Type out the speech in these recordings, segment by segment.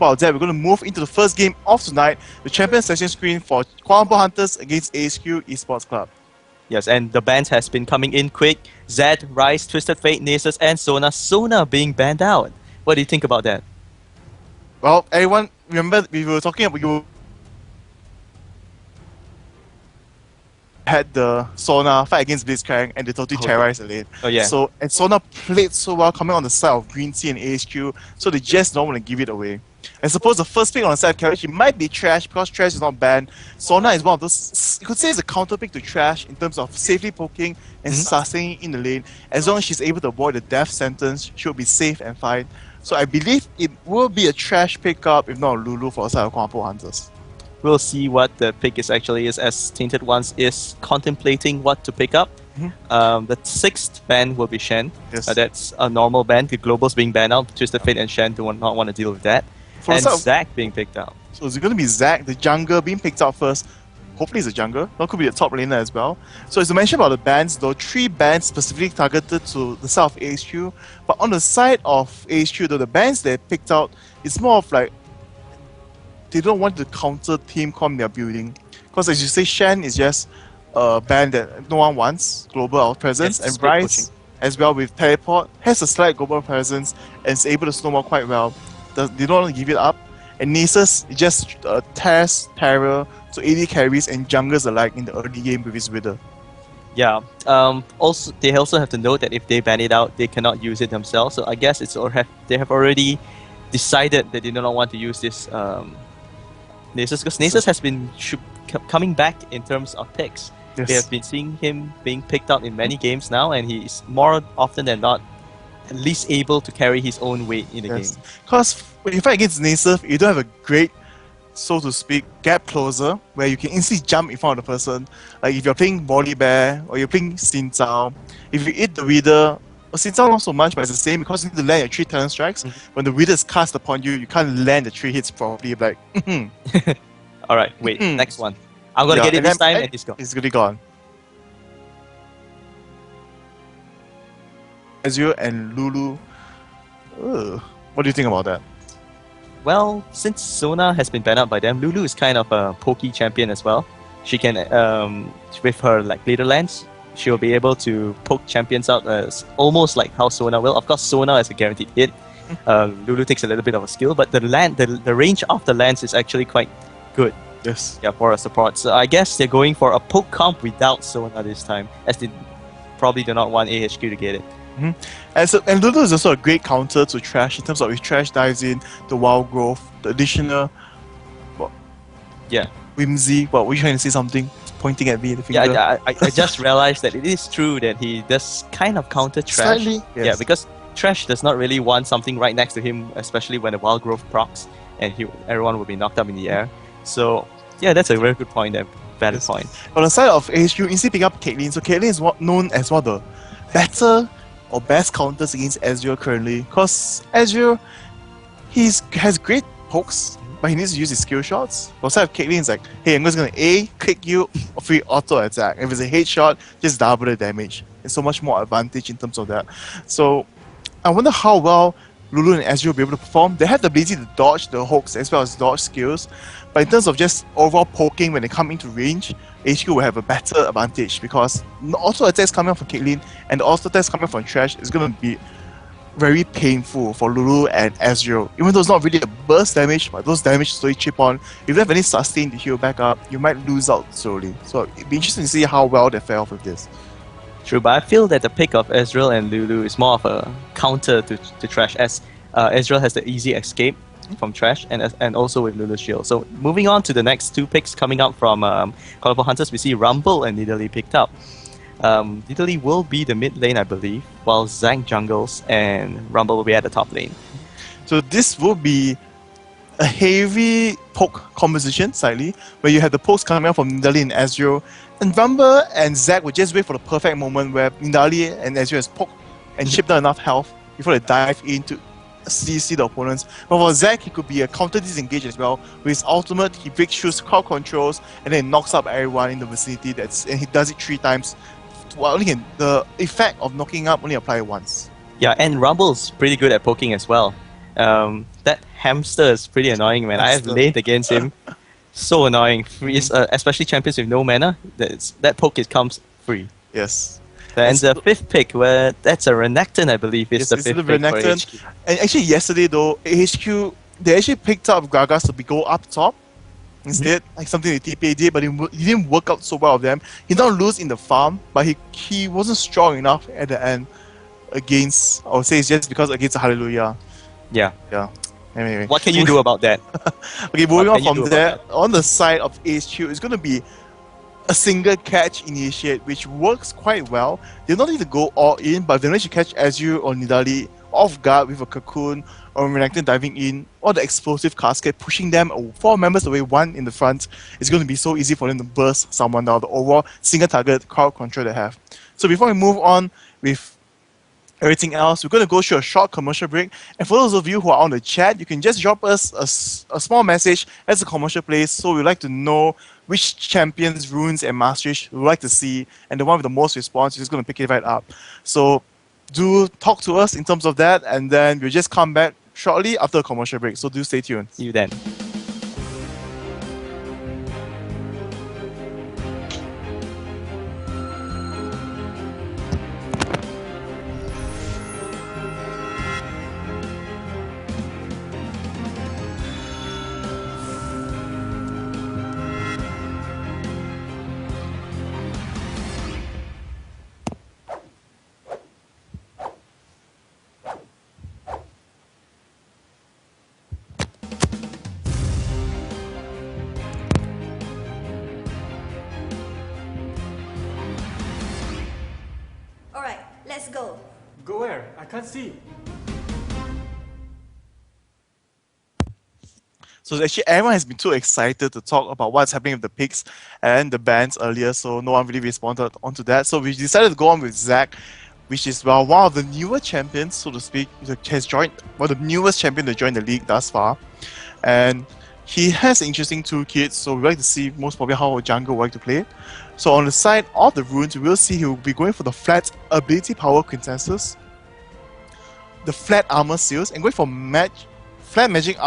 about that, we're going to move into the first game of tonight, the champion selection screen for Kuala Lumpur Hunters against AHQ Esports Club. Yes, and the bans has been coming in quick. Zed, Rise, Twisted Fate, Nasus, and Sona. Sona being banned out. What do you think about that? Well, everyone, remember we were talking about you had the Sona fight against Blitzcrank and they totally terrorized the lane. Oh yeah. So, and Sona played so well coming on the side of Green Sea and AHQ, so they just don't want to give it away. I suppose the first pick on the side of KLH, it might be Trash because Trash is not banned. Sona is one of those, you could say it's a counter pick to Trash in terms of safely poking and sustaining in the lane. As long as she's able to avoid the death sentence, she'll be safe and fine. So I believe it will be a Trash pickup, if not Lulu, for the side of Kuala Lumpur Hunters. We'll see what the pick actually is, as Tainted Ones is contemplating what to pick up. The 6th ban will be Shen. Yes. That's a normal ban. The Global's being banned out. Twisted Fate and Shen do not want to deal with that. For and Zac being picked out. So it's going to be Zac, the jungler, being picked out first. Hopefully it's a jungler. That could be a top laner as well. So as I mentioned about the bans, though, 3 bans specifically targeted to the side of AHQ. But on the side of AHQ, though, the bans they picked out, it's more of like they don't want to counter team comp they're building. Because as you say, Shen is just a ban that no one wants, global presence, Yes, and Rise as well with Teleport has a slight global presence and is able to snowball quite well. They don't want to give it up. And Nasus is just tears terror to AD carries and junglers alike in the early game with his Wither. Yeah. Also, they also have to note that if they ban it out, they cannot use it themselves. So I guess they have already decided that they do not want to use this Nasus, because Nasus has been coming back in terms of picks. Yes. They have been seeing him being picked out in many games now, and he's more often than not at least able to carry his own weight in the game. Because when you fight against Nasus, you don't have a great, so to speak, gap closer where you can instantly jump in front of the person. Like if you're playing Body Bear or you're playing Xin Zhao, if you hit the Wither, Xin Zhao not so much, but it's the same because you need to land your 3 talent strikes. When the Wither is cast upon you, you can't land the 3 hits properly. Like, Alright, wait, next one. I'm gonna get it this time, and he's gone. He's really gone. Ezreal and Lulu. What do you think about that? Well, since Sona has been banned out by them, Lulu is kind of a pokey champion as well. She can, with her like leader lance, she'll be able to poke champions out as almost like how Sona will. Of course, Sona is a guaranteed hit. Lulu takes a little bit of a skill, but the range of the lance is actually quite good. Yes. Yeah, for a support. So I guess they're going for a poke comp without Sona this time, as they probably do not want AHQ to get it. And Lulu is also a great counter to Trash in terms of if Trash dives in, the wild growth, the additional whimsy. What were you trying to say something? Pointing at me the finger. Yeah, I just realized that it is true that he does kind of counter Trash. Slightly, yes. Yeah, because Trash does not really want something right next to him, especially when the wild growth procs and everyone will be knocked up in the air. So yeah, that's a very good point there. Valid point. On the side of AHQ, instead pick up Caitlyn. So Caitlyn is known as one of the better or best counters against Ezreal currently. Because Ezreal, he has great pokes, but he needs to use his skill shots. On the side of Caitlyn, it's like, hey, I'm just going to A, click you, free auto attack. If it's a headshot, just double the damage. It's so much more advantage in terms of that. So I wonder how well Lulu and Ezreal will be able to perform. They have the ability to dodge the hooks as well as dodge skills. But in terms of just overall poking when they come into range, HQ will have a better advantage because the auto attacks coming from Caitlyn and the auto attacks coming from Trash is going to be very painful for Lulu and Ezreal. Even though it's not really a burst damage, but those damage slowly chip on. If you have any sustain to heal back up, you might lose out slowly. So it'd be interesting to see how well they fare off with this. True, but I feel that the pick of Ezreal and Lulu is more of a counter to Trash, as Ezreal has the easy escape from Trash and also with Lulu's shield. So moving on to the next 2 picks coming up from Kuala Lumpur Hunters, we see Rumble and Nidalee picked up. Nidalee will be the mid lane, I believe, while Zac jungles and Rumble will be at the top lane. So this will be a heavy poke composition slightly, where you have the pokes coming out from Nidalee and Ezreal, and Rumble and Zac will just wait for the perfect moment where Nidalee and Ezreal has poked and chipped down enough health before they dive in to CC the opponents. But for Zac, he could be a counter disengage as well. With his ultimate, he breaks through crowd controls and then knocks up everyone in the vicinity. And he does it 3 times. Well, the effect of knocking up only apply once. Yeah, and Rumble's pretty good at poking as well. That hamster is pretty annoying, man. I have Hamster. laid against him. So annoying. Especially champions with no mana. That poke comes free. Yes. And the fifth pick, where that's a Renekton, I believe, is the fifth pick for Renekton. HQ. And actually, yesterday though, HQ they actually picked up Gragas to go up top instead, like something the TPA did, but it didn't work out so well with them. He not lose in the farm, but he wasn't strong enough at the end against. I would say it's just because against Hallelujah. Yeah. Anyway, What can you do about that? Okay, moving on can you from do there, about on the side of HQ, it's going to be a single catch initiate, which works quite well. They don't need to go all in, but if they manage to catch Azure or Nidali off guard with a Cocoon or Renekton diving in, or the explosive cascade pushing them 4 members away, 1 in the front, it's going to be so easy for them to burst someone down, the overall single target crowd control they have. So before we move on with everything else, we're going to go through a short commercial break. And for those of you who are on the chat, you can just drop us a small message as the commercial plays. So we'd like to know which champions, runes, and masteries we'd like to see. And the one with the most response, we're just going to pick it right up. So do talk to us in terms of that. And then we'll just come back shortly after a commercial break. So do stay tuned. See you then. Alright, let's go. Go where? I can't see. So actually, everyone has been too excited to talk about what's happening with the picks and the bans earlier, so no one really responded onto that. So we decided to go on with Zach, which is one of the newer champions, so to speak. He has joined one of the newest champions to join the league thus far, and he has an interesting toolkit. So we like to see most probably how a jungle would like to play it. So on the side of the runes, we will see he will be going for the flat ability power quintessence, the flat armor seals, and going for flat magic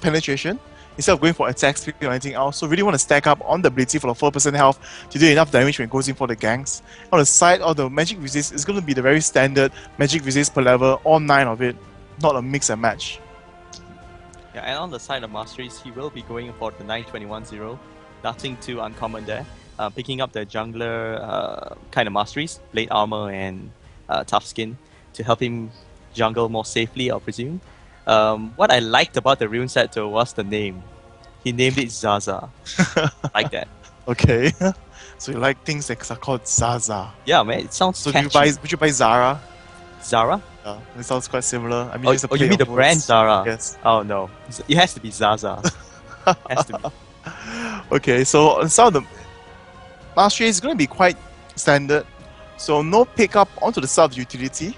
penetration instead of going for attack speed or anything else. So really want to stack up on the ability for the 4% health to do enough damage when it goes in for the ganks. On the side of the magic resist, it's going to be the very standard magic resist per level, all 9 of it, not a mix and match. Yeah, and on the side of masteries, he will be going for the 921-0, nothing too uncommon there. Picking up the jungler kind of masteries, blade armor and tough skin, to help him jungle more safely, I presume. What I liked about the rune set though was the name. He named it Zaza. Like that. Okay. So you like things that are called Zaza. Yeah, man, it sounds So catchy. would you buy Zara? Zara? Yeah, it sounds quite similar. I mean, it's a you play mean on the brand words. Zara? Yes. Oh no, it has to be Zaza. Has to be. Okay, so on some of the mastery is going to be quite standard. So no pickup onto the sub utility.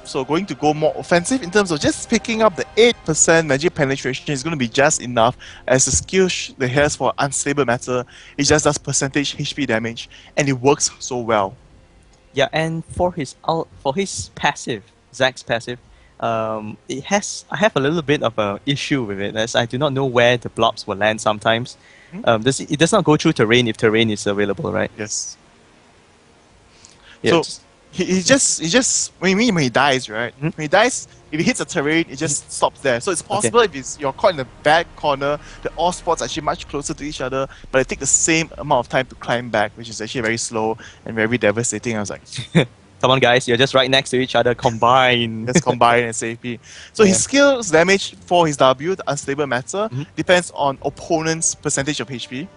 So going to go more offensive in terms of just picking up the 8% magic penetration is going to be just enough, as the skill that has for unstable matter, it just does percentage HP damage, and it works so well. Yeah, and for his passive, Zach's passive, I have a little bit of an issue with it, as I do not know where the blobs will land sometimes. It does not go through terrain if terrain is available, right? Yes. Yeah, So he just when he dies, right? When he dies, if he hits a terrain, it just stops there. So it's possible if you're caught in the back corner, the all spots are actually much closer to each other, but it takes the same amount of time to climb back, which is actually very slow and very devastating. I was like, come on, guys, you're just right next to each other. Combine. let's combine and save me. So his skills damage for his W, the unstable matter, depends on opponent's percentage of HP.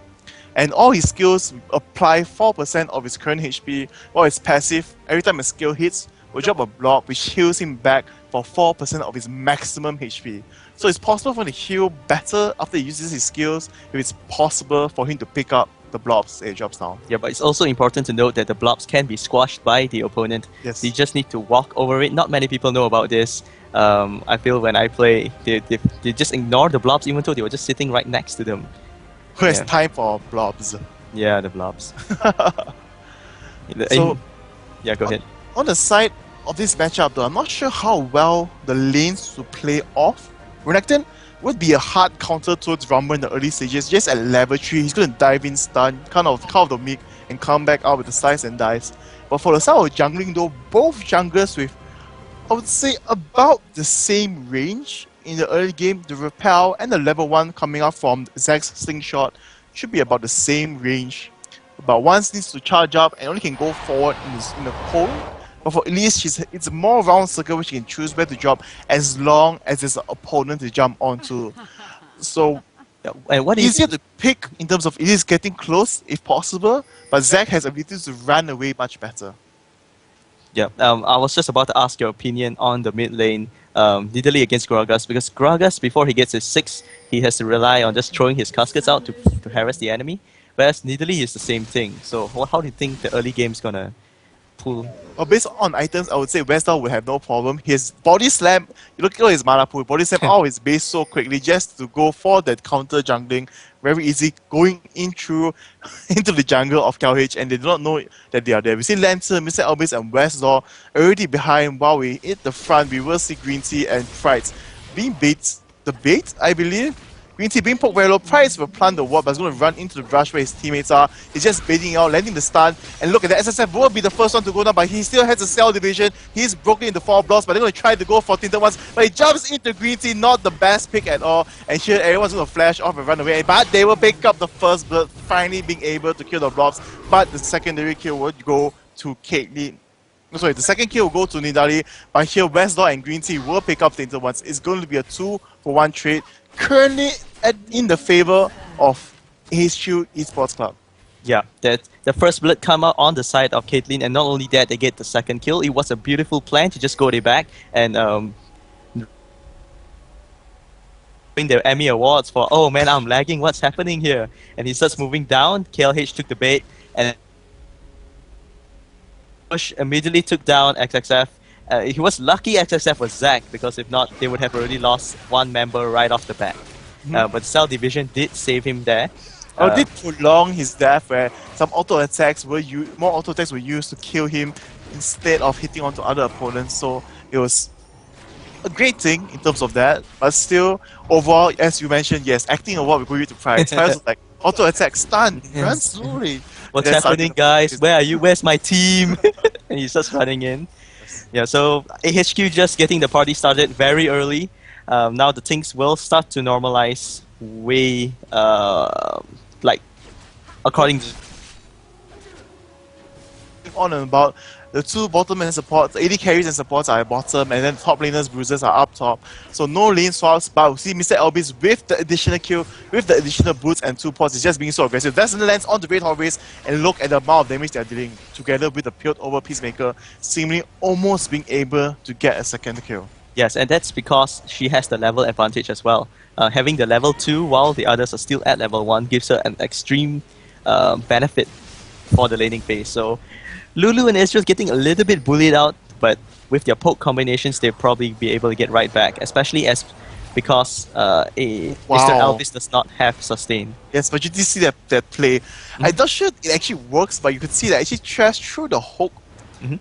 And all his skills apply 4% of his current HP, while his passive, every time a skill hits, will drop a blob which heals him back for 4% of his maximum HP. So it's possible for him to heal better after he uses his skills, if it's possible for him to pick up the blobs it drops down. Yeah, but it's also important to note that the blobs can be squashed by the opponent. Yes. You just need to walk over it. Not many people know about this. I feel when I play, they just ignore the blobs even though they were just sitting right next to them. Who has time for blobs? Yeah, the blobs. So, yeah, go ahead. on the side of this matchup though, I'm not sure how well the lanes will play off Renekton would be a hard counter towards Rumble in the early stages. Just at level 3, he's going to dive in stun, kind of the meek, and come back out with the slice and dice. But for the style of jungling though, both junglers with, I would say, about the same range in the early game. The Repel and the level 1 coming up from Zack's Slingshot should be about the same range. But one needs to charge up and only can go forward in the pole. But for Elise, it's a more round circle which she can choose where to drop as long as there's an opponent to jump onto. So and what easier to pick in terms of Elise getting close if possible, but Zack has abilities to run away much better. Yeah, I was just about to ask your opinion on the mid lane, Nidalee against Gragas, because Gragas, before he gets his 6, he has to rely on just throwing his caskets out to harass the enemy, whereas Nidalee is the same thing. So how do you think the early game is going to pull? Well, based on items, I would say Westall will have no problem. His body slam, you look at his mana pool, body slam out his base so quickly just to go for that counter jungling. Very easy, going in through into the jungle of KLH, and they do not know that they are there. We see Lancer, Mr. Albis, and Westall already behind. While we hit the front, we will see Green Tea and Prides being the bait, I believe. Green Tea being poked very low. Price will plant the ward, but he's going to run into the brush where his teammates are. He's just baiting out, landing the stun. And look at that, SSF will be the first one to go down, but he still has a cell division. He's broken into 4 blocks, but they're going to try to go for tinted ones. But he jumps into Green Tea, not the best pick at all. And here everyone's going to flash off and run away. But they will pick up the first blood, finally being able to kill the blobs. But the secondary kill would go to Caitlyn. Sorry, the second kill will go to Nidalee, but here Westlaw and Green Tea will pick up the tinted ones. It's going to be a 2-for-1 trade. Currently in the favor of HQ Esports Club. Yeah, that the first blood come out on the side of Caitlyn, and not only that, they get the second kill. It was a beautiful plan to just go back and bring their Emmy awards for, oh man, I'm lagging, what's happening here? And he starts moving down. KLH took the bait and Push immediately took down XXF. He was lucky XXF was Zack, because if not, they would have already lost one member right off the bat. But Cell Division did save him there. Did prolong his death, where some auto attacks were more auto attacks were used to kill him instead of hitting onto other opponents. So it was a great thing in terms of that. But still, overall, as you mentioned, yes, acting a lot will go you to Pride. Pride's like auto attack, stun, run slowly. What's happening, guys? Where are you? Where's my team? And he starts running in. Yeah, so AHQ just getting the party started very early. Now the things will start to normalize way, like, according to... On and about, the 2 bottom lane supports, 80 carries and supports are at bottom, and then top laners, bruisers are up top. So no lane swaps, but we see Mr. Elvis with the additional kill, with the additional boots and 2 pods, is just being so aggressive. That's the lands on the Great Hallways, and look at the amount of damage they're dealing, together with the peeled over Peacemaker, seemingly almost being able to get a second kill. Yes, and that's because she has the level advantage as well. Having the level 2 while the others are still at level 1 gives her an extreme benefit for the laning phase. So Lulu and Israel getting a little bit bullied out, but with their poke combinations, they'll probably be able to get right back, especially because Mr. Elvis does not have sustain. Yes, but you did see that play. I'm not sure it actually works, but you could see that actually trashed through the hook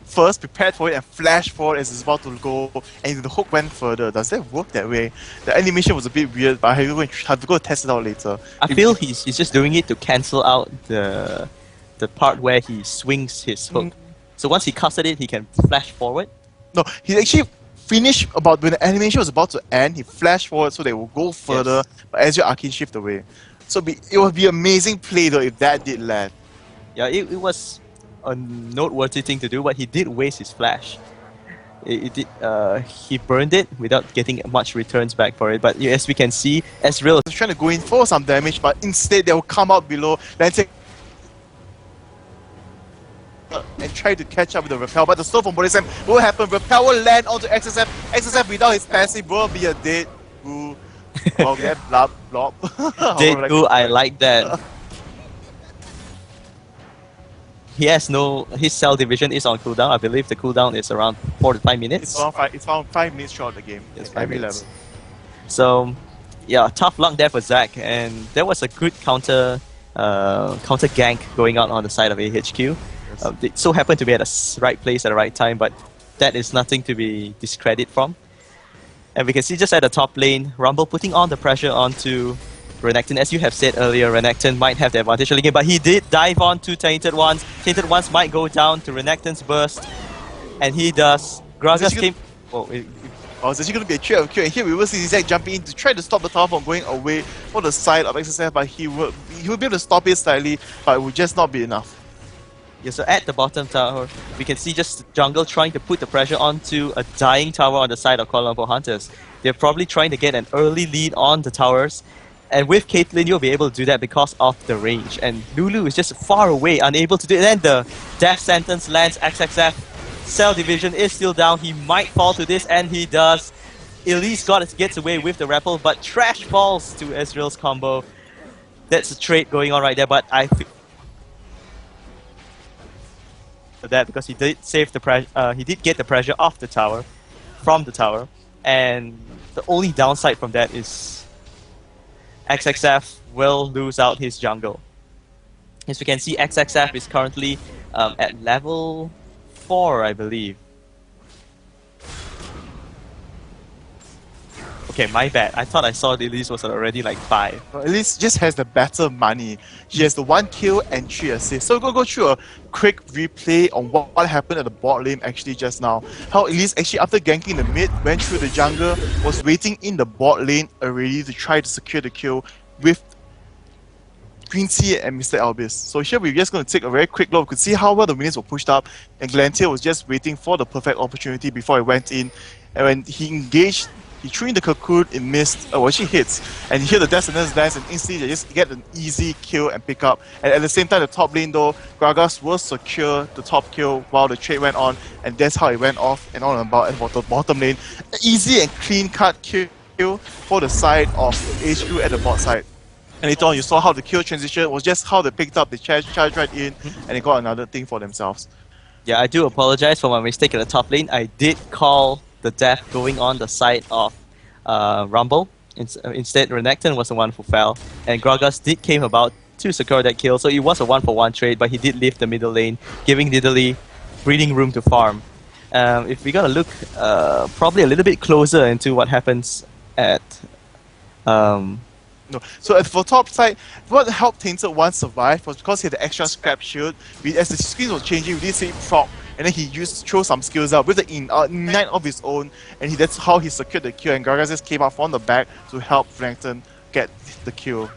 first, prepared for it, and flashed forward as it's about to go, and the hook went further. Does that work that way? The animation was a bit weird, but I have to go test it out later. I feel he's just doing it to cancel out the part where he swings his hook. So once he casted it, he can flash forward. No, he actually finished about when the animation was about to end. He flashed forward so they will go further, but as your Arcane shift away. So it would be amazing play though if that did land. Yeah, it was a noteworthy thing to do, but he did waste his flash. He burned it without getting much returns back for it. But as we can see, Ezreal is trying to go in for some damage, but instead they will come out below, and try to catch up with the Repel, but the slow from Bodhisam will happen. Repel will land onto XSF. XSF without his passive will be a dead goo. Oh, yeah, blob, blob. Dead goo, I like that. He has his cell division is on cooldown. I believe the cooldown is around 4 to 5 minutes. It's around 5 minutes short of the game. It's every minutes. level. So, yeah, tough luck there for Zack, and there was a good counter gank going on the side of AHQ. They so happened to be at the right place at the right time, but that is nothing to be discredited from. And we can see just at the top lane, Rumble putting on the pressure onto Renekton. As you have said earlier, Renekton might have the advantage early game, but he did dive on to Tainted Ones. Tainted Ones might go down to Renekton's burst, and he does. Gragas came... Oh, it's actually going to be a trade of Q, and here we will see Zack jumping in to try to stop the tower from going away for the side of XSF, but he will be able to stop it slightly, but it will just not be enough. Yeah, so at the bottom tower, we can see just jungle trying to put the pressure onto a dying tower on the side of Kuala Lumpur Hunters. They're probably trying to get an early lead on the towers, and with Caitlyn, you'll be able to do that because of the range. And Lulu is just far away, unable to do it. And then the death sentence lands XXF. Cell Division is still down. He might fall to this, and he does. Elise gets away with the rappel, but Trash falls to Ezreal's combo. That's a trade going on right there, but I feel that because he did save the pressure, he did get the pressure off the tower, from the tower, and the only downside from that is XXF will lose out his jungle. As we can see, XXF is currently at level 4, I believe. Okay, my bad. I thought I saw the Elise was already like 5. Well, Elise just has the better money. She has the 1 kill and 3 assists. So we'll go through a quick replay on what happened at the bot lane actually just now. How Elise actually, after ganking the mid, went through the jungle, was waiting in the bot lane already to try to secure the kill with Quincy and Mr. Albis. So here we're just going to take a very quick look. We could see how well the minions were pushed up, and Glantier was just waiting for the perfect opportunity before he went in. And when he engaged, he threw in the cocoon, it missed, well, actually hits. And you hear the Death Sentence dance, and instantly they just get an easy kill and pick up. And at the same time, the top lane though, Gragas will secure the top kill while the trade went on, and that's how it went off and on and about at the bottom lane. An easy and clean cut kill for the side of HQ at the bot side. And later on, you saw how the kill transition was just how they picked up, they charged right in, and they got another thing for themselves. Yeah, I do apologize for my mistake at the top lane. I did call the death going on the side of Rumble. Instead, Renekton was the one who fell, and Gragas did came about to secure that kill. So it was a 1-for-1 trade, but he did leave the middle lane, giving Nidalee breathing room to farm. If we gotta look probably a little bit closer into what happens at No. So for top side, what helped Tainted One survive was because he had the extra scrap shield. As the screen was changing, we did see proc, and then he throw some skills out with the ignite of his own, and that's how he secured the kill. And Gragas just came out from the back to help Renekton get the kill.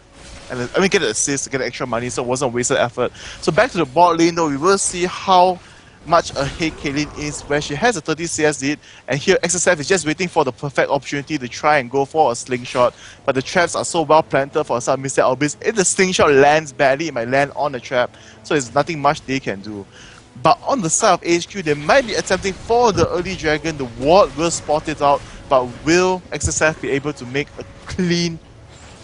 And get the assist to get the extra money, so it wasn't a wasted effort. So back to the bot lane though, we will see how much ahead Caitlyn is, where she has a 30 CS lead, and here XSF is just waiting for the perfect opportunity to try and go for a slingshot, but the traps are so well planted for some Mr. Albis. If the slingshot lands badly, it might land on the trap, so there's nothing much they can do. But on the side of HQ, they might be attempting for the early dragon. The ward will spot it out, but will XSF be able to make a clean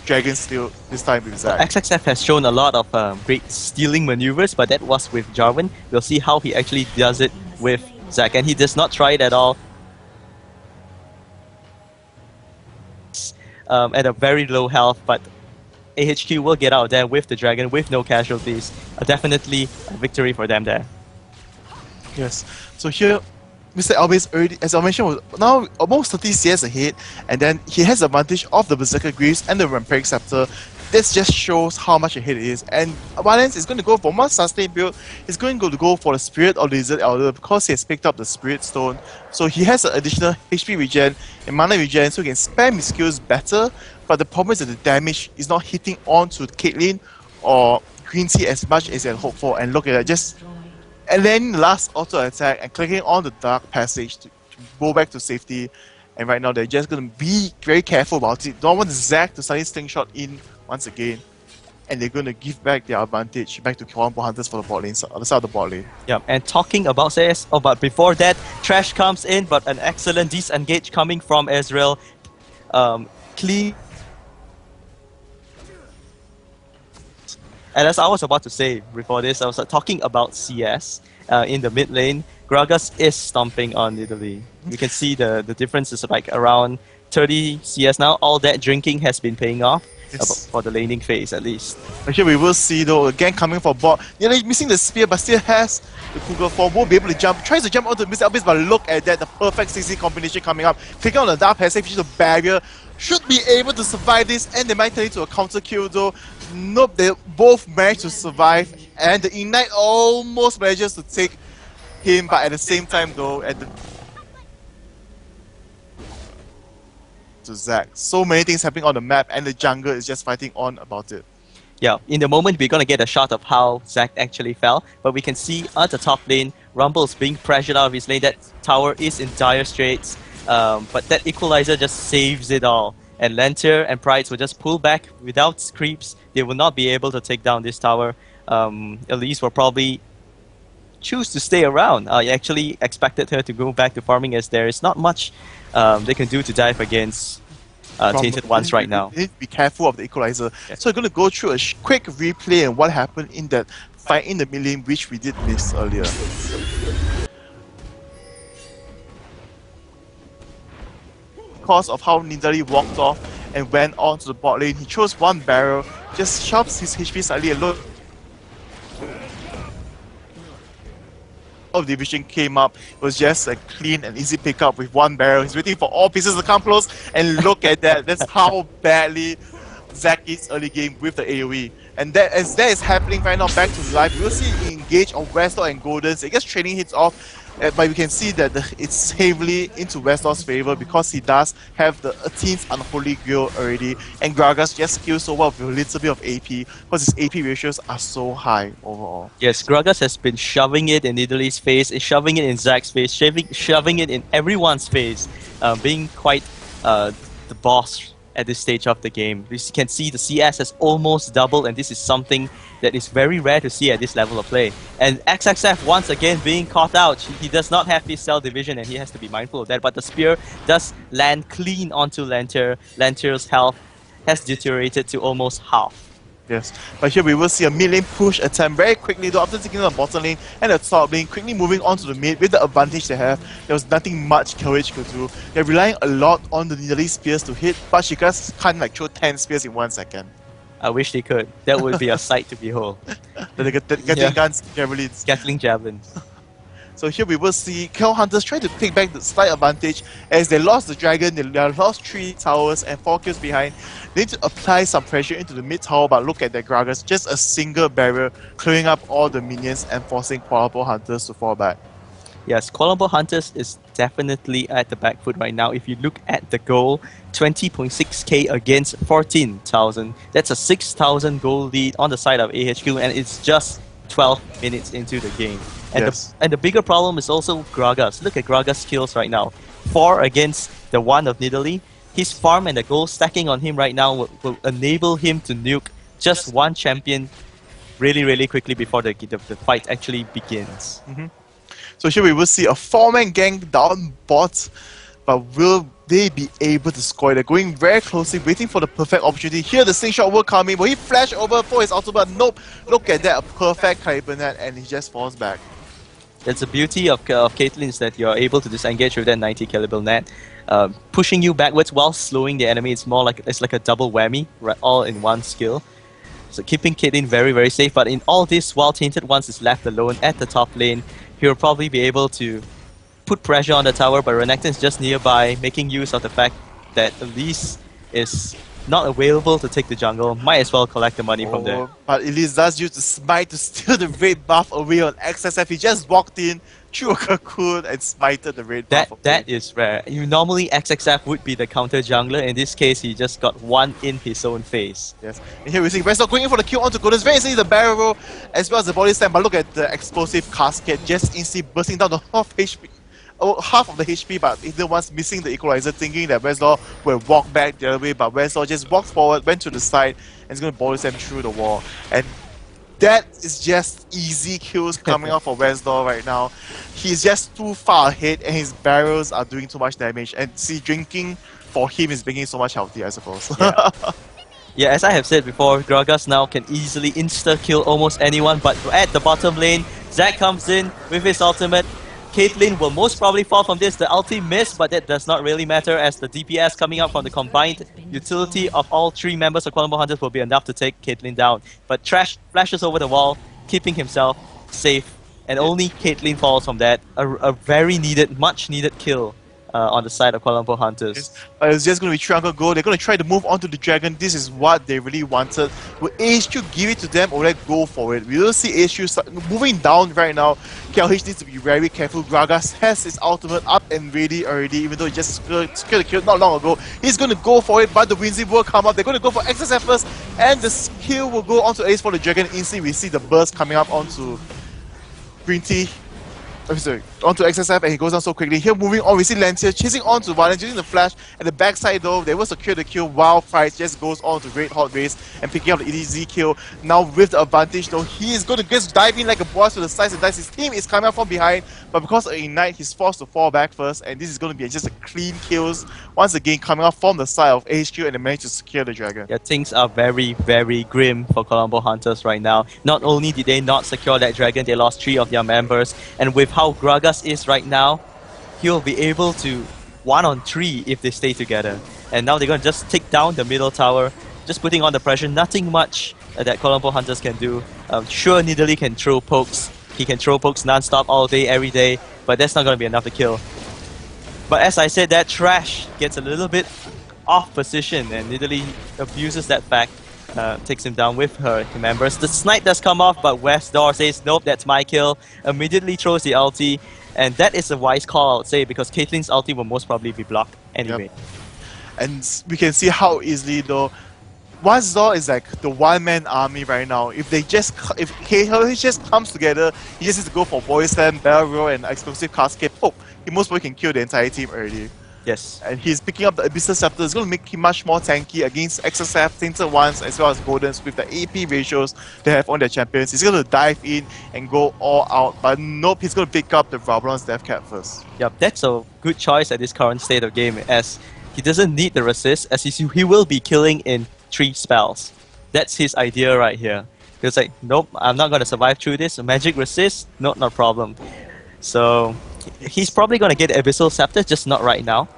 dragon steal this time with Zac? XXF has shown a lot of great stealing maneuvers, but that was with Jarvan. We'll see how he actually does it with Zac, and he does not try it at all. At a very low health, but AHQ will get out there with the dragon with no casualties. Definitely a victory for them there. Yes. So here, Mr. Albis already, as I mentioned, was now almost 30 CS ahead, and then he has the advantage of the Berserker Greaves and the Vampiric Scepter. This just shows how much ahead it is. And Valence is going to go for more sustain build. He's going to go for the Spirit of the Lizard Elder because he has picked up the Spirit Stone. So he has an additional HP regen and mana regen, so he can spam his skills better. But the problem is that the damage is not hitting onto Caitlyn or Quincy as much as he had hoped for. And look at that, just and then last auto attack and clicking on the Dark Passage to go back to safety. And right now they're just going to be very careful about it. Don't want Zac to suddenly slingshot in once again. And they're going to give back their advantage back to Kuala Lumpur Hunters for the bot lane, other side of the bot lane. Yeah, and talking about CS, but before that, Trash comes in, but an excellent disengage coming from Ezreal. Clean. And as I was about to say before this, I was talking about CS in the mid lane. Gragas is stomping on Nidalee. You can see the difference is like around 30 CS now. All that drinking has been paying off. Yes. for the laning phase at least. But here we will see though, again coming for bot. Nearly missing the spear, but still has the Cougar form. Won't be able to jump. Tries to jump onto the missile abyss, but look at that. The perfect CC combination coming up. Clicking on the dark passive, which is a barrier. Should be able to survive this, and they might turn it into a counter kill though. Nope, they both managed to survive, and the Ignite almost manages to take him, but at the same time though, at the to Zac. So many things happening on the map, and the jungle is just fighting on about it. Yeah, in the moment we're gonna get a shot of how Zac actually fell, but we can see at the top lane, Rumble's being pressured out of his lane. That tower is in dire straits, but that equalizer just saves it all. And Lancer and Prides will just pull back without creeps. They will not be able to take down this tower. Elise will probably choose to stay around. I actually expected her to go back to farming, as there is not much they can do to dive against Tainted Ones right now. You need to be careful of the equalizer. Yeah. So we're going to go through a quick replay and what happened in that fight in the mid lane, which we did miss earlier. Because of how Nidalee walked off and went on to the bot lane, he chose one barrel, just shoves his HP slightly and look. Of division came up. It was just a clean and easy pickup with one barrel. He's waiting for all pieces to come close, and look at that. That's how badly Zac is early game with the AoE. And that, as that is happening right now, back to life, we will see engage on Westlaw and Golden. They get training hits off, but we can see that it's heavily into Westlaw's favor because he does have the team's unholy grail already, and Gragas just skills so well with a little bit of AP because his AP ratios are so high overall. Yes, Gragas has been shoving it in Nidalee's face, shoving it in Zac's face, shoving it in everyone's face, being quite the boss at this stage of the game. You can see the CS has almost doubled, and this is something that is very rare to see at this level of play. And XXF once again being caught out. He does not have his cell division, and he has to be mindful of that, but the spear does land clean onto Lancer. Lancer's health has deteriorated to almost half. Yes, but here we will see a mid lane push attempt very quickly though, after taking the bottom lane and the top lane, quickly moving on to the mid with the advantage they have. There was nothing much KLH could do. They're relying a lot on the Nidalee spears to hit, but she just can't like throw 10 spears in 1 second. I wish they could. That would be a sight to behold. Getting guns, javelins. Gatling javelins. So here we will see KL Hunters trying to take back the slight advantage as they lost the dragon, they lost 3 towers and 4 kills behind. They need to apply some pressure into the mid tower, but look at their Gragas, just a single barrier clearing up all the minions and forcing Kuala Lumpur Hunters to fall back. Yes, Kuala Lumpur Hunters is definitely at the back foot right now. If you look at the goal, 20.6k against 14,000. That's a 6,000 goal lead on the side of AHQ, and it's just 12 minutes into the game. And, Yes. the bigger problem is also Gragas. Look at Gragas' kills right now. 4 against the 1 of Nidalee. His farm and the goal stacking on him right now will enable him to nuke just one champion really, really quickly before the fight actually begins. So here we will see a 4-man gang down bot, but will they be able to score? They're going very closely, waiting for the perfect opportunity. Here the slingshot will come in. Will he flash over for his ultimate? Nope. Look at that, a perfect Caliber net, and he just falls back. That's the beauty of Caitlyn, is that you're able to disengage with that 90 caliber net, pushing you backwards while slowing the enemy. It's more like it's like a double whammy, right, all in one skill. So keeping Caitlyn very, very safe. But in all this, while Tainted Ones is left alone at the top lane, he'll probably be able to put pressure on the tower, but Renekton is just nearby, making use of the fact that Elise is not available to take the jungle. Might as well collect the money from there. But Elise does use the smite to steal the red buff away on XSF. He just walked in, threw a cocoon, and smited the red buff away. That is rare. Normally XXF would be the counter jungler. In this case, he just got one in his own face. Yes. And here we see Westlaw going in for the kill onto Golden. Very easily the barrel roll as well as the body slam. But look at the explosive cascade just instantly bursting down the half of the HP, but either one's missing the equalizer, thinking that Westlaw will walk back the other way, but Westlaw just walked forward, went to the side, and is going to body slam through the wall. And that is just easy kills coming out for Westlaw right now. He's just too far ahead, and his barrels are doing too much damage. And see, drinking for him is making it so much healthier, I suppose. Yeah. Yeah, as I have said before, Gragas now can easily insta-kill almost anyone, but at the bottom lane, Zac comes in with his ultimate. Caitlyn will most probably fall from this. The ulti missed, but that does not really matter as the DPS coming up from the combined utility of all 3 members of Kuala Lumpur Hunters will be enough to take Caitlyn down. But Trash flashes over the wall, keeping himself safe, and only Caitlyn falls from that. A very needed, much needed kill on the side of Kuala Lumpur Hunters. It's just going to be triangle goal. They're going to try to move on to the Dragon. This is what they really wanted. Will AHQ give it to them or let go for it? We will see AHQ moving down right now. KLH needs to be very careful. Gragas has his ultimate up and ready already, even though he just secured the kill not long ago. He's going to go for it, but the Winzy will come up. They're going to go for XSF first, and the skill will go onto Ace for the Dragon. Instantly, we see the burst coming up onto Green Tea. Sorry, onto XSF, and he goes down so quickly. Here moving on, we see Lancia chasing on to Violence using the flash at the backside though. They will secure the kill while Price just goes on to Great Hot Race and picking up the easy kill. Now with the advantage though, he is going to just dive in like a boss to the slice and dice. His team is coming up from behind, but because of Ignite, he's forced to fall back first, and this is going to be just a clean kills. Once again, coming up from the side of HQ, and they manage to secure the Dragon. Yeah, things are very, very grim for Kuala Lumpur Hunters right now. Not only did they not secure that Dragon, they lost 3 of their members, and with how Gragas is right now, he'll be able to 1-on-3 if they stay together. And now they're going to just take down the middle tower, just putting on the pressure. Nothing much that Kuala Lumpur Hunters can do. Sure, Nidalee can throw pokes. He can throw pokes non-stop all day, every day, but that's not going to be enough to kill. But as I said, that Trash gets a little bit off position, and Nidalee abuses that fact, takes him down with her members. The snipe does come off, but West Door says, nope, that's my kill. Immediately throws the ulti, and that is a wise call, I would say, because Caitlyn's ulti will most probably be blocked anyway. Yep. And we can see how easily though, West Door is like the one-man army right now. If KLH just comes together, he just needs to go for Voice Slam, Barrel Roll, and Explosive Cascade. Oh, he most probably can kill the entire team already. Yes. And he's picking up the Abyssal Scepter. It's going to make him much more tanky against XSF, Tainted Ones, as well as Goldens with the AP ratios they have on their champions. He's going to dive in and go all out, but nope, he's going to pick up the Valbron's Death Cap first. Yep, that's a good choice at this current state of game, as he doesn't need the resist, as he will be killing in 3 spells. That's his idea right here. He's like, nope, I'm not going to survive through this. Magic resist, no problem. So he's probably going to get the Abyssal Scepter, just not right now.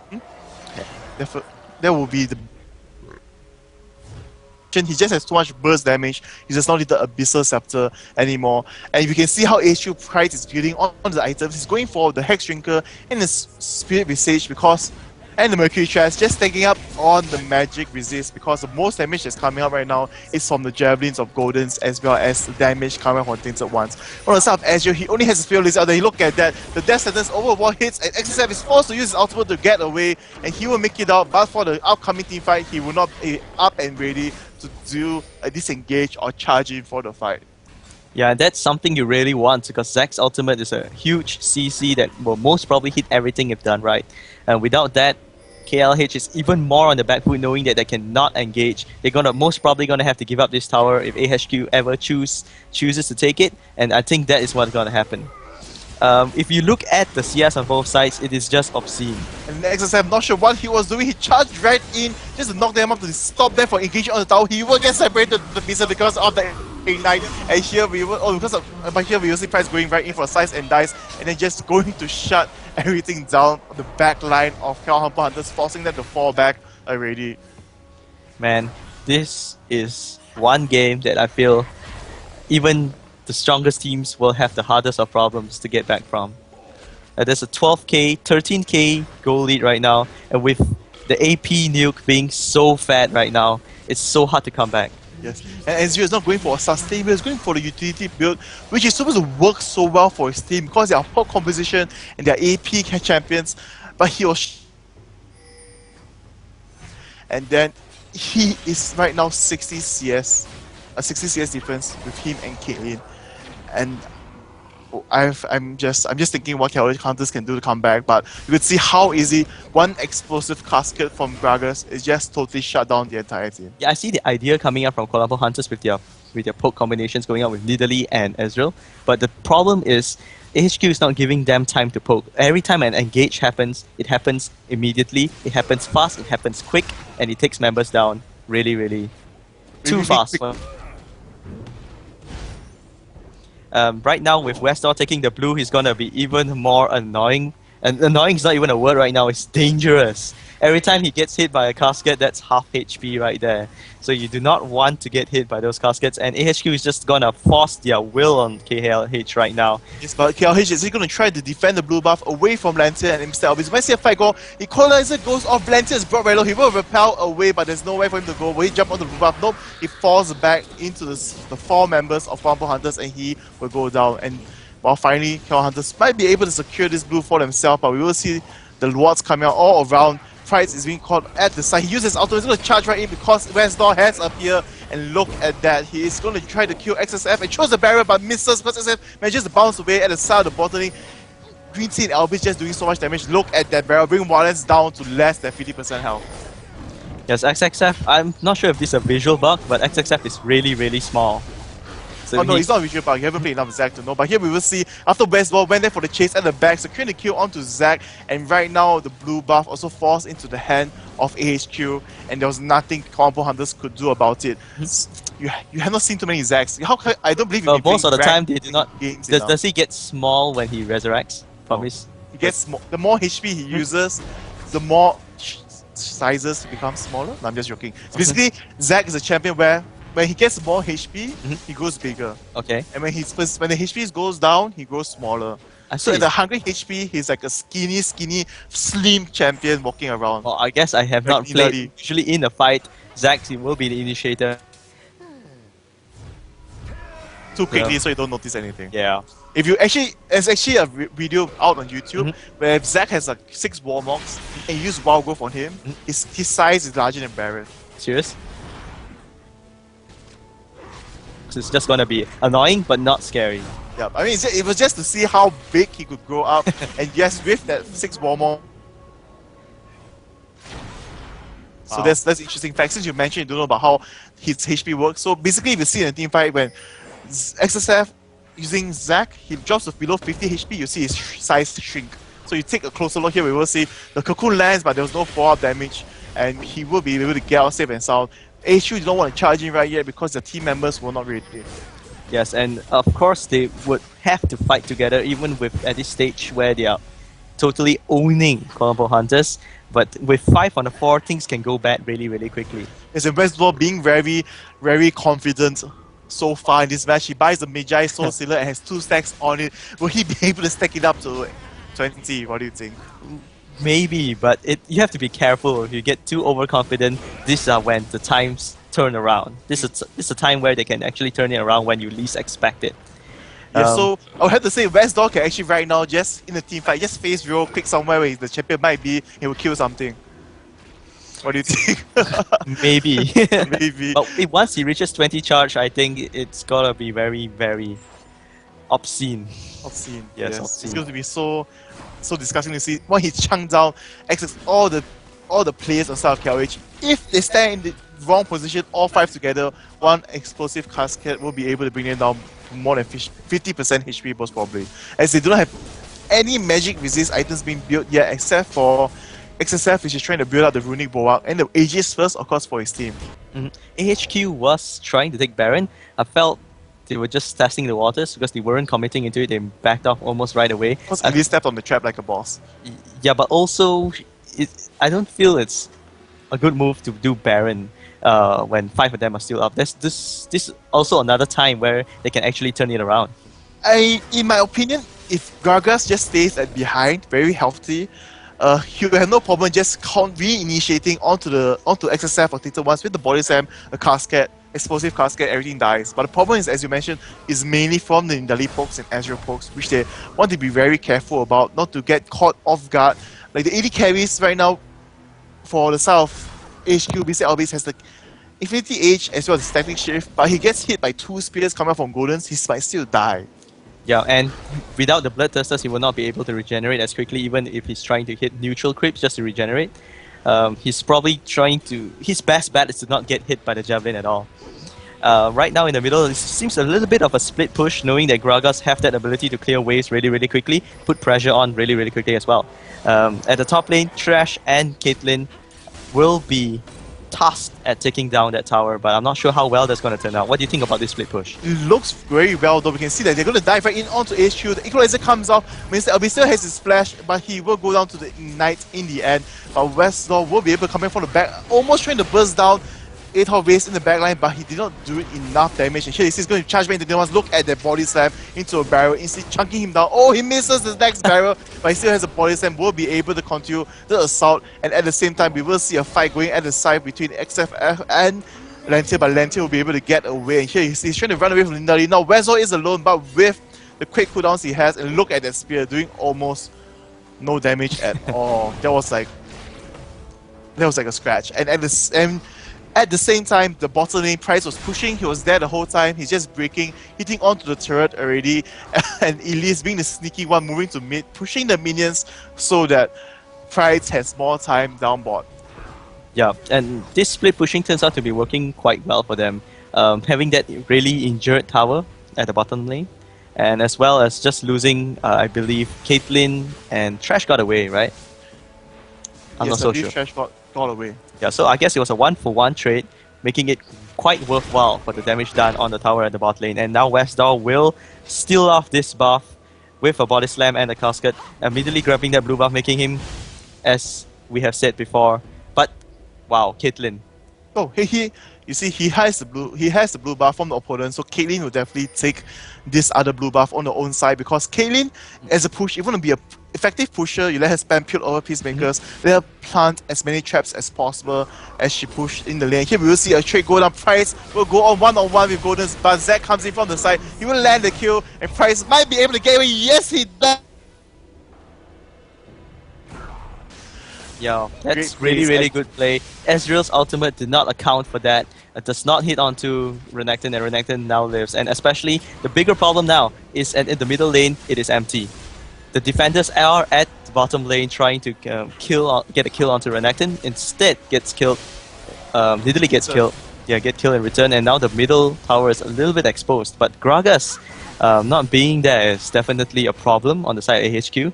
That will be the... He just has too much burst damage. He does not need the Abyssal Scepter anymore. And you can see how HQ Pride is building on the items. He's going for the Hex Drinker and the Spirit Visage because... and the Mercury Trash, just taking up on the Magic Resist because the most damage that's coming up right now is from the Javelins of Goldens as well as the damage coming from Tainted Ones. On the side of Azure, he only has his Fear Lizard. You look at that, the Death Sentence overwall hits and XSF is forced to use his ultimate to get away and he will make it out, but for the upcoming team fight, he will not be up and ready to do a disengage or charge in for the fight. Yeah, that's something you really want because Zack's ultimate is a huge CC that will most probably hit everything if done right. And without that, KLH is even more on the back foot knowing that they cannot engage. They're most probably gonna have to give up this tower if AHQ ever chooses to take it, and I think that is what's gonna happen. If you look at the CS on both sides, it is just obscene. And XSF, not sure what he was doing, he charged right in just to knock them up to stop them from engaging on the tower. He will get separated the pieces because of the Ignite, and here we will, but here we will see Price going right in for a slice and dice, and then just going to shut everything down the back line of Kuala Lumpur Hunters, forcing them to fall back already. Man, this is one game that I feel even the strongest teams will have the hardest of problems to get back from. There's a 12k, 13k goal lead right now, and with the AP nuke being so fat right now, it's so hard to come back. Yes, and Ezreal is not going for a sustain build, he's going for the utility build, which is supposed to work so well for his team because they are poor composition and they are AP champions, but he was... and then he is right now 60 CS, a 60 CS difference with him and Caitlyn, and I'm just thinking what KLH Hunters can do to come back, but you could see how easy one explosive casket from Gragas is just totally shut down the entire team. Yeah, I see the idea coming up from Kuala Lumpur Hunters with their poke combinations going on with Nidalee and Ezreal, but the problem is AHQ is not giving them time to poke. Every time an engage happens, it happens immediately, it happens fast, it happens quick, and it takes members down really too fast. Right now, with Westdoor taking the blue, he's gonna be even more annoying. And annoying is not even a word right now, it's dangerous. Every time he gets hit by a casket, that's half HP right there. So you do not want to get hit by those caskets, and AHQ is just gonna force their will on KLH right now. Yes, but KLH is going to try to defend the blue buff away from Lantier, and instead of his when see a fight go, Equalizer goes off, Lantier is brought very low, he will repel away, but there's nowhere for him to go. Will he jump onto the blue buff? Nope, he falls back into the 4 members of Combo Hunters, and he will go down. And well, finally, KL Hunters might be able to secure this blue for themselves, but we will see the wards coming out all around. Price is being caught at the side. He uses his auto, he's going to charge right in because Westdoor has appeared. And look at that, he is going to try to kill XSF and throws the barrier but misses because XSF manages to bounce away at the side of the bottom lane. Green Team Elvis just doing so much damage. Look at that barrier, bring Wallens down to less than 50% health. Yes, XXF, I'm not sure if this is a visual bug, but XXF is really, really small. So oh no, it's not a visual bug, you haven't played enough Zac to know. But here we will see, after Westball went there for the chase at the back, securing the kill onto Zac, and right now the blue buff also falls into the hand of AHQ, and there was nothing Combo Hunters could do about it. You have not seen too many Zacs. I don't believe you most of the time they do not. Games does he get small when he resurrects from his? He gets small. The more HP he uses, the more sizes become smaller. No, I'm just joking. So basically, Zac is a champion where when he gets more HP, he grows bigger. Okay. And when the HP goes down, he grows smaller. So at the hungry HP, he's like a skinny, slim champion walking around. Well, I guess I have not played. Usually in a fight, Zac will be the initiator. Too quickly, so you don't notice anything. Yeah. If you actually, there's actually a video out on YouTube where Zac has like 6 Warmocks and you use Wild Growth on him. His size is larger than Baron. Serious? So it's just gonna be annoying but not scary. Yeah, I mean, it was just to see how big he could grow up, and yes, with that 6 Warmock. So that's interesting fact. Since you mentioned you don't know about how his HP works, so basically if you see in a team fight when XSF using Zac, he drops to below 50 HP, you see his size shrink. So you take a closer look here, we will see the Cocoon lands, but there was no follow-up damage, and he will be able to get out safe and sound. HQ don't want to charge in right yet because the team members were not ready. Yes, and of course they would have to fight together even with at this stage where they are totally owning Combo Hunters. But with 5 on the 4, things can go bad really, really quickly. Yes, and Westball being very, very confident so far in this match. He buys the Magi Soul Sealer and has 2 stacks on it. Will he be able to stack it up to 20? What do you think? Maybe, but you have to be careful. If you get too overconfident, these are when the times turn around. This is a time where they can actually turn it around when you least expect it. Yeah, so I would have to say Westdog can actually right now just in the team fight, just face real quick somewhere where the champion might be, he will kill something. What do you think? Maybe. Maybe. But once he reaches 20 charge, I think it's gotta be very, very obscene. Obscene. Yes, Yes. obscene. It's going to be so disgusting to see when he chunked down access all the players on side of KLH. If they stand in the wrong position, all 5 together, one explosive casket will be able to bring them down more than 50% HP most probably. As they do not have any magic resist items being built yet except for XSF, which is trying to build up the Runic Bulwark and the Aegis first, of course, for his team. AHQ was trying to take Baron. I felt they were just testing the waters because they weren't committing into it. They backed off almost right away. Because Elise stepped on the trap like a boss. Yeah, but also, I don't feel it's a good move to do Baron when 5 of them are still up. This is also another time where they can actually turn it around. In my opinion, if Gragas just stays at behind, very healthy, he will have no problem just re-initiating onto XSF or Theta once with the body slam, a casket, explosive casket, everything dies. But the problem is, as you mentioned, is mainly from the Nidalee pokes and Azure pokes, which they want to be very careful about, not to get caught off guard. Like the AD carries right now for the South, HQ, BC Albis has the Infinity Age as well as the Static Shift, but he gets hit by 2 spears coming out from Goldens, he might still die. Yeah, and without the Bloodthirsters, he will not be able to regenerate as quickly, even if he's trying to hit neutral creeps just to regenerate. He's probably trying to... His best bet is to not get hit by the Javelin at all. Right now in the middle, it seems a little bit of a split push, knowing that Gragas have that ability to clear waves really, really quickly, put pressure on really, really quickly as well. At the top lane, Trash and Caitlyn will be tasked at taking down that tower, but I'm not sure how well that's going to turn out. What do you think about this split push? It looks very well though. We can see that they're going to dive right in onto HQ. The Equalizer comes off. Mr. LB still has his splash, but he will go down to the Ignite in the end. But Westlaw will be able to come in from the back, almost trying to burst down 8-hole base in the backline, but he did not do enough damage. And here he's going to charge back into the ones. Look at that body slam into a barrel, instantly chunking him down. Oh, he misses the next barrel, but he still has a body slam, will be able to continue the assault. And at the same time, we will see a fight going at the side between XFF and Lantier, but Lantier will be able to get away. And here he's trying to run away from Lindali. Now Wezo is alone, but with the quick cooldowns he has, and look at that spear doing almost no damage at all. That was like a scratch. And at the same time, the bottom lane Price was pushing. He was there the whole time. He's just breaking, hitting onto the turret already. And Elise being the sneaky one, moving to mid, pushing the minions so that Price has more time down bot. Yeah, and this split pushing turns out to be working quite well for them. Having that really injured tower at the bottom lane, and as well as just losing, I believe, Caitlyn and Trash got away, right? I'm not so sure. Trash got away. Yeah, so I guess it was a 1-for-1 trade, making it quite worthwhile for the damage done on the tower at the bot lane. And now Westdoor will steal off this buff with a body slam and a casket, immediately grabbing that blue buff, making him, as we have said before. But wow, Caitlyn. Oh, you see, he has the blue buff from the opponent, so Caitlyn will definitely take this other blue buff on the own side, because Caitlyn, as a push, if you want to be an effective pusher, you let her spam pure over Peacemakers, let her plant as many traps as possible as she pushed in the lane. Here we will see a trade go down. Price will go on one-on-one with Goldens, but Zack comes in from the side. He will land the kill, and Price might be able to get away. Yes, he does! Yeah, that's really good play. Ezreal's ultimate did not account for that. It does not hit onto Renekton, and Renekton now lives. And especially, the bigger problem now is in the middle lane, it is empty. The defenders are at the bottom lane trying to get a kill onto Renekton. Instead, gets killed. Literally gets killed. Yeah, get killed in return. And now the middle tower is a little bit exposed. But Gragas not being there is definitely a problem on the side of AHQ.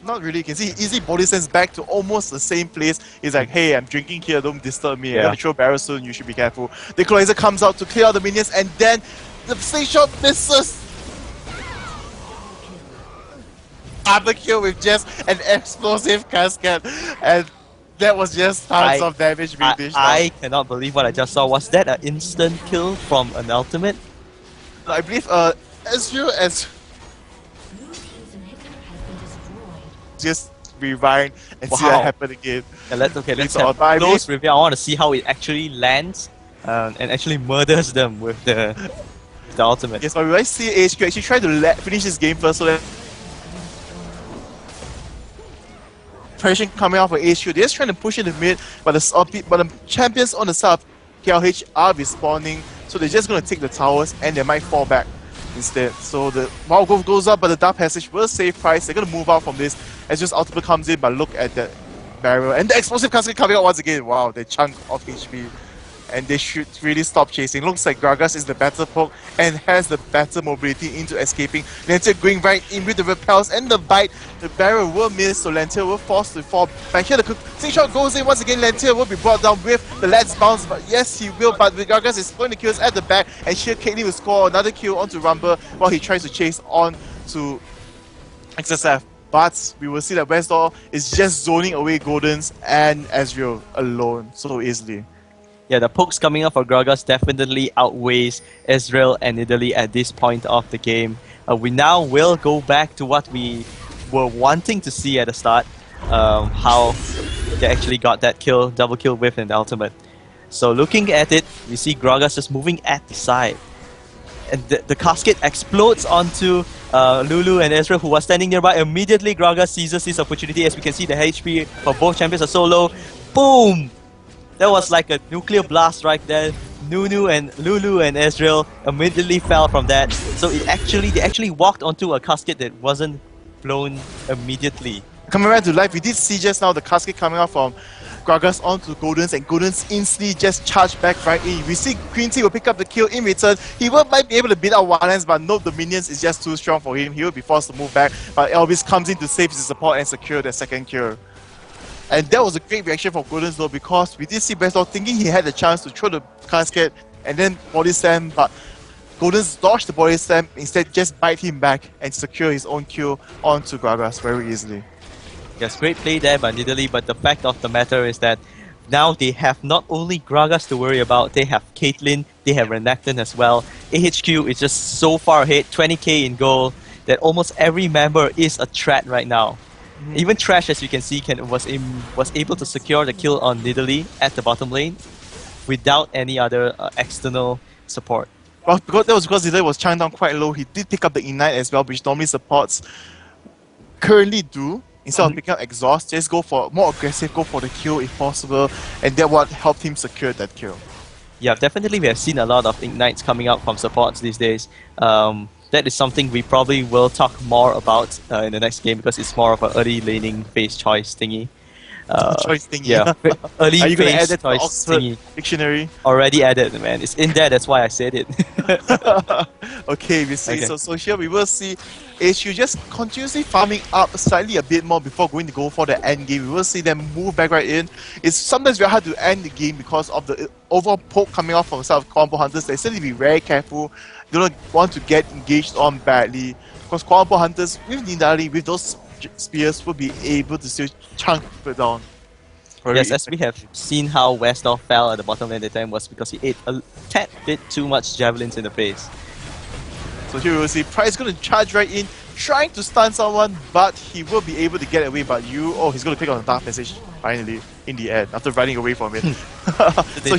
Not really. You can see he easily body sends back to almost the same place. He's like, hey, I'm drinking here, don't disturb me. I'm gonna throw barrels soon, you should be careful. The Equalizer comes out to clear out the minions, and then the slingshot misses. Barbecue with just an explosive cascade, and that was just tons of damage being dished out. I cannot believe what I just saw. Was that an instant kill from an ultimate? I believe as just rewind and see that happen again. Yeah, let's have a close review. I want to see how it actually lands and actually murders them with the ultimate. Yes, but we might see HQ actually try to finish this game first, so that pressure coming off of HQ. They're just trying to push in the mid, but the champions on the side of KLH are respawning, so they're just going to take the towers and they might fall back instead. So the Wild Growth goes up, but the Dark Passage will save Price. They're going to move out from this as just ultimate comes in, but look at that barrel. And the explosive casket coming out once again. Wow, they chunk off HP. And they should really stop chasing. Looks like Gragas is the better poke and has the better mobility into escaping. Lantier going right in with the repels and the bite. The barrel will miss, so Lantier will force to fall back. Here the slingshot goes in once again. Lantier will be brought down with the Let's Bounce, but yes, he will. But Gragas is pulling the kills at the back, and here Caitlyn will score another kill onto Rumble while he tries to chase on to XSF. But we will see that Westdoor is just zoning away Goldens and Ezreal alone so easily. Yeah, the pokes coming up for Gragas definitely outweighs Ezreal and Italy at this point of the game. We now will go back to what we were wanting to see at the start, how they actually got that kill, double kill with an ultimate. So looking at it, we see Gragas just moving at the side. And the casket explodes onto Lulu and Ezreal, who was standing nearby. Immediately Gragas seizes this opportunity. As we can see, the HP for both champions are so low. Boom! That was like a nuclear blast right there. Lulu and Ezreal immediately fell from that. So they actually walked onto a casket that wasn't blown immediately. Coming back to life, we did see just now the casket coming out from Gragas onto Goldens, and Goldens instantly just charged back right in. We see Quincy will pick up the kill in return. He might be able to beat out Wildlands, but no, the minions is just too strong for him. He will be forced to move back, but Elvis comes in to save his support and secure the second kill. And that was a great reaction from Golden though, because we did see Bestlaw thinking he had the chance to throw the casket and then body slam, but Golden dodged the body slam, instead just bite him back and secure his own kill onto Gragas very easily. Yes, great play there by Nidalee, but the fact of the matter is that now they have not only Gragas to worry about, they have Caitlyn, they have Renekton as well. AHQ is just so far ahead, 20k in goal, that almost every member is a threat right now. Even Trash, as you can see, was able to secure the kill on Nidalee at the bottom lane without any other external support. Well, that was because Nidalee was changed down quite low. He did pick up the Ignite as well, which normally supports currently do. Instead of picking up Exhaust, just go for more aggressive, go for the kill if possible, and that what helped him secure that kill. Yeah, definitely we have seen a lot of Ignites coming out from supports these days. That is something we probably will talk more about in the next game, because it's more of an early laning phase choice thingy. Choice thingy. Yeah, early Are you going to add phase that to the choice Oxford thingy. Dictionary? Already added, man. It's in there, that's why I said it. Okay, we see. Okay. So here we will see HQ just continuously farming up slightly a bit more before going to go for the end game. We will see them move back right in. It's sometimes very hard to end the game because of the overall poke coming off from some combo hunters. They still need to be very careful. They don't want to get engaged on badly, because combo hunters with Nidalee, with those spears, will be able to still chunk it down. Yes, as we have seen how Westlaw fell at the bottom lane at the time was because he ate a tad bit too much javelins in the face. So here we will see Price going to charge right in, trying to stun someone, but he will be able to get away. But he's going to click on the Dark Passage finally in the end after running away from it. So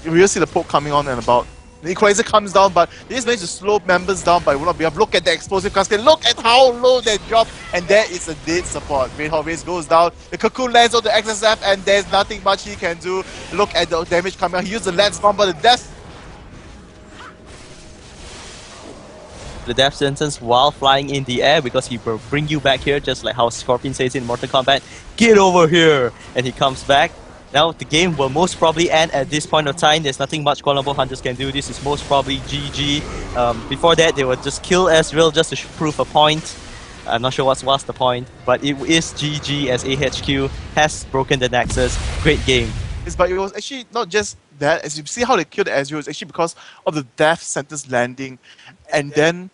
we will see the poke coming on and about. The Equalizer comes down, but they just managed to slow members down, but will not be able. Look at the explosive casket. Look at how low they drop, and there is a dead support. Great Hot Race goes down. The Cocoon lands on the XSF, and there's nothing much he can do. Look at the damage coming out. He used the Lance Bomb, but the death sentence while flying in the air, because he will bring you back here, just like how Scorpion says in Mortal Kombat, "Get over here!" And he comes back. Now the game will most probably end at this point of time. There's nothing much Colombo Hunters can do. This is most probably GG. Before that, they would just kill Ezreal just to prove a point. I'm not sure what's the point, but it is GG as AHQ has broken the Nexus. Great game. Yes, but it was actually not just that. As you see how they killed Ezreal, it's actually because of the death sentence landing, and then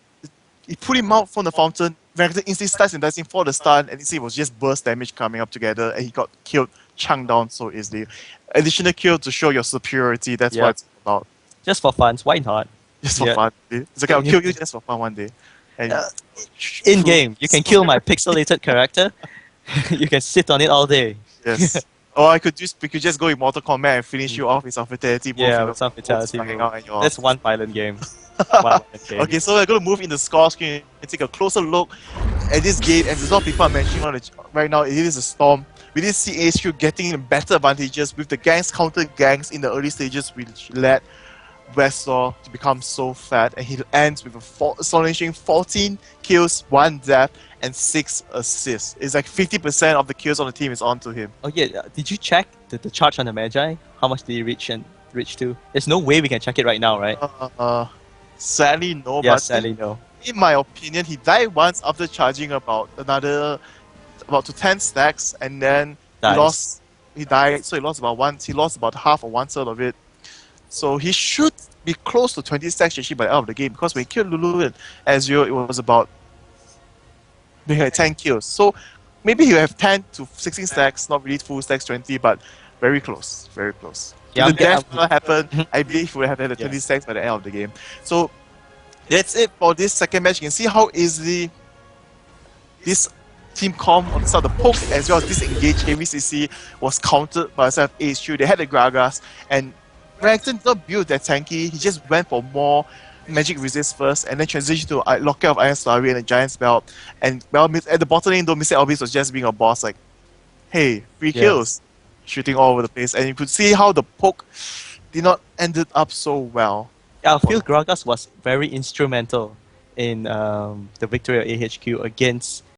he put him out from the fountain. Renekton instantly starts investing for the stun, and you see it was just burst damage coming up together, and he got killed, chunked down so easily. Additional kill to show your superiority. That's what it's about. Just for fun, why not? Just for fun. It's okay, I'll kill you just for fun one day. And in game, you can kill my pixelated character. You can sit on it all day. Yes. Or we could just go in Mortal Kombat and finish you off with some fatality. Yeah, with some fatality. That's one violent game. Okay, so we're going to move in the score screen and take a closer look at this game. And there's a lot of people are mentioning on it right now. It is a storm. We did see HQ getting better advantages with the gangs counter gangs in the early stages, which led Westlaw to become so fat, and he ends with a astonishing 14 kills, 1 death, and 6 assists. It's like 50% of the kills on the team is onto him. Oh yeah, did you check the charge on the Magi? How much did he reach to? There's no way we can check it right now, right? Sadly no. Yeah, but sadly no. In my opinion, he died once after charging about to 10 stacks, and then he died, so he lost about half or 1/3 of it. So he should be close to 20 stacks actually by the end of the game, because when he killed Lulu and Ezreal, it was about 10 kills. So maybe he'll have 10 to 16 stacks, not really full stacks 20, but very close, very close. Yeah, if the death will not happen, I believe he will have had the 20 stacks by the end of the game. So that's it for this second match. You can see how easily this Team Com on the start of the poke as well as disengaged AVCC was countered by itself HQ. They had the Gragas, and Renekton did not build that tanky. He just went for more magic resist first, and then transitioned to Locket of Iron Slurry and a Giant's Belt. And at the bottom lane, though, Mr. Elvis was just being a boss, like, hey, free kills, shooting all over the place. And you could see how the poke did not end up so well. I feel Gragas was very instrumental in the victory of AHQ against